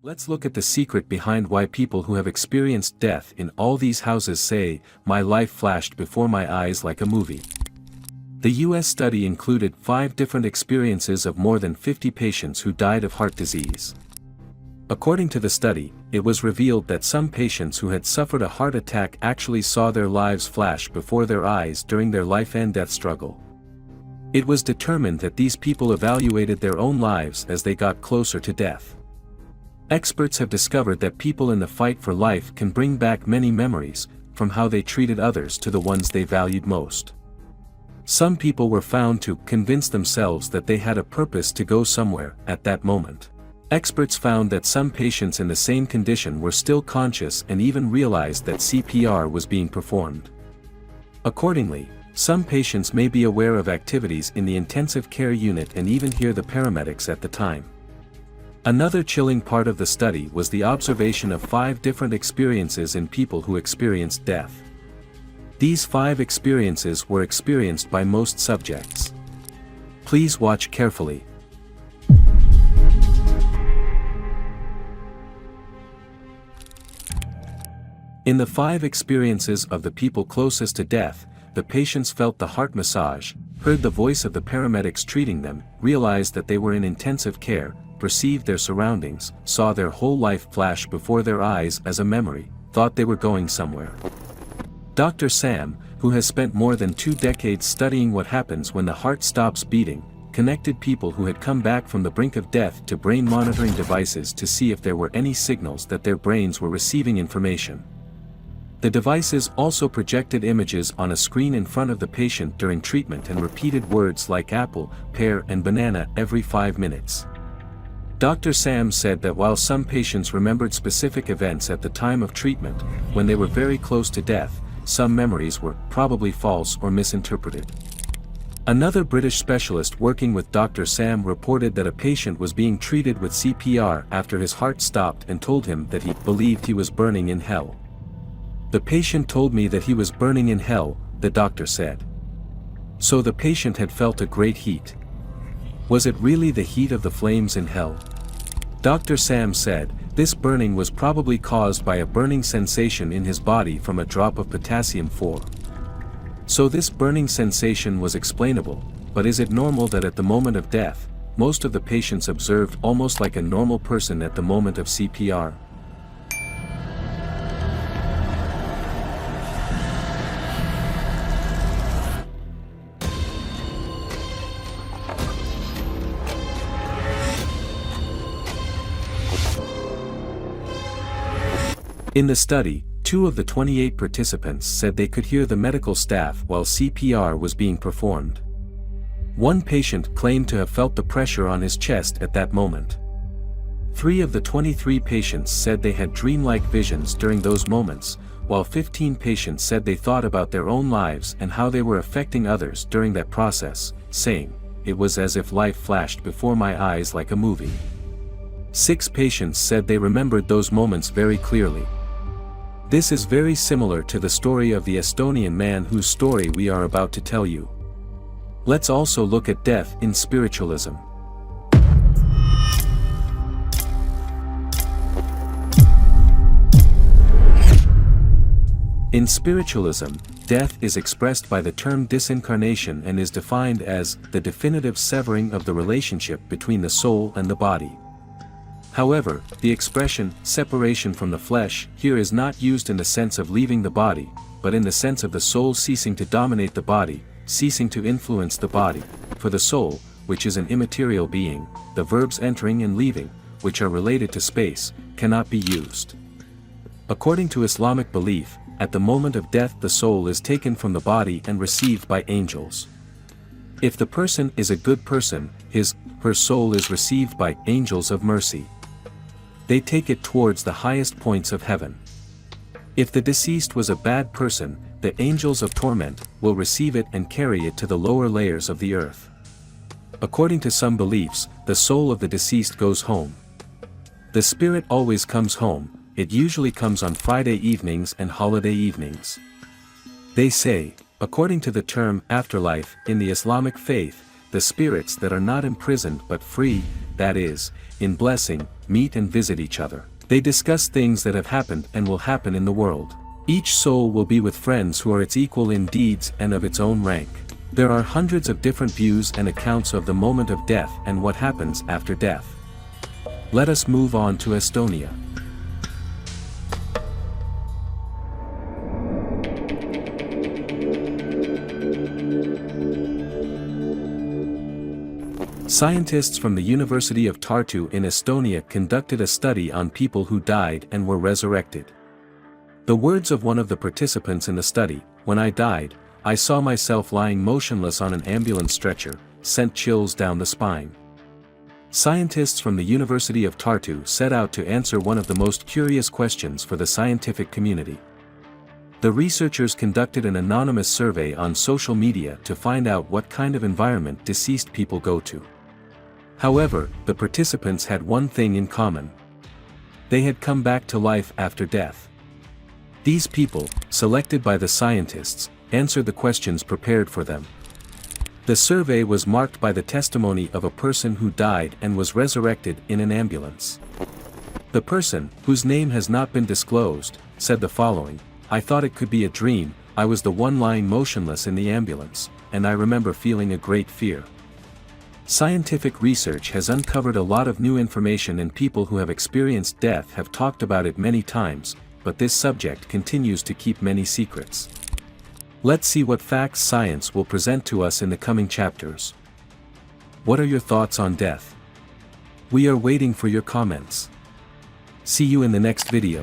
Let's look at the secret behind why people who have experienced death in all these houses say, "My life flashed before my eyes like a movie." The US study included 5 different experiences of more than 50 patients who died of heart disease. According to the study, it was revealed that some patients who had suffered a heart attack actually saw their lives flash before their eyes during their life and death struggle. It was determined that these people evaluated their own lives as they got closer to death. Experts have discovered that people in the fight for life can bring back many memories, from how they treated others to the ones they valued most. Some people were found to convince themselves that they had a purpose to go somewhere at that moment. Experts found that some patients in the same condition were still conscious and even realized that CPR was being performed. Accordingly, some patients may be aware of activities in the intensive care unit and even hear the paramedics at the time. Another chilling part of the study was the observation of 5 different experiences in people who experienced death. These 5 experiences were experienced by most subjects. Please watch carefully. In the 5 experiences of the people closest to death, the patients felt the heart massage, heard the voice of the paramedics treating them, realized that they were in intensive care, perceived their surroundings, saw their whole life flash before their eyes as a memory, thought they were going somewhere. Dr. Sam, who has spent more than 2 decades studying what happens when the heart stops beating, connected people who had come back from the brink of death to brain monitoring devices to see if there were any signals that their brains were receiving information. The devices also projected images on a screen in front of the patient during treatment and repeated words like apple, pear and banana every 5 minutes. Dr. Sam said that while some patients remembered specific events at the time of treatment, when they were very close to death, some memories were probably false or misinterpreted. Another British specialist working with Dr. Sam reported that a patient was being treated with CPR after his heart stopped and told him that he believed he was burning in hell. "The patient told me that he was burning in hell," the doctor said. So the patient had felt a great heat. Was it really the heat of the flames in hell? Dr. Sam said, this burning was probably caused by a burning sensation in his body from a drop of potassium-4. So this burning sensation was explainable, but is it normal that at the moment of death, most of the patients observed almost like a normal person at the moment of CPR? In the study, 2 of the 28 participants said they could hear the medical staff while CPR was being performed. One patient claimed to have felt the pressure on his chest at that moment. 3 of the 23 patients said they had dreamlike visions during those moments, while 15 patients said they thought about their own lives and how they were affecting others during that process, saying, "It was as if life flashed before my eyes like a movie." 6 patients said they remembered those moments very clearly. This is very similar to the story of the Estonian man whose story we are about to tell you. Let's also look at death in spiritualism. In spiritualism, death is expressed by the term disincarnation and is defined as the definitive severing of the relationship between the soul and the body. However, the expression, separation from the flesh, here is not used in the sense of leaving the body, but in the sense of the soul ceasing to dominate the body, ceasing to influence the body. For the soul, which is an immaterial being, the verbs entering and leaving, which are related to space, cannot be used. According to Islamic belief, at the moment of death the soul is taken from the body and received by angels. If the person is a good person, her soul is received by angels of mercy. They take it towards the highest points of heaven. If the deceased was a bad person, the angels of torment will receive it and carry it to the lower layers of the earth. According to some beliefs, the soul of the deceased goes home. The spirit always comes home, it usually comes on Friday evenings and holiday evenings. They say, according to the term afterlife in the Islamic faith, the spirits that are not imprisoned but free, that is, in blessing, meet and visit each other. They discuss things that have happened and will happen in the world. Each soul will be with friends who are its equal in deeds and of its own rank. There are hundreds of different views and accounts of the moment of death and what happens after death. Let us move on to Estonia. Scientists from the University of Tartu in Estonia conducted a study on people who died and were resurrected. The words of one of the participants in the study, "When I died, I saw myself lying motionless on an ambulance stretcher," sent chills down the spine. Scientists from the University of Tartu set out to answer one of the most curious questions for the scientific community. The researchers conducted an anonymous survey on social media to find out what kind of environment deceased people go to. However, the participants had one thing in common. They had come back to life after death. These people, selected by the scientists, answered the questions prepared for them. The survey was marked by the testimony of a person who died and was resurrected in an ambulance. The person, whose name has not been disclosed, said the following: "I thought it could be a dream. I was the one lying motionless in the ambulance, and I remember feeling a great fear." Scientific research has uncovered a lot of new information, and people who have experienced death have talked about it many times, but this subject continues to keep many secrets. Let's see what facts science will present to us in the coming chapters. What are your thoughts on death? We are waiting for your comments. See you in the next video.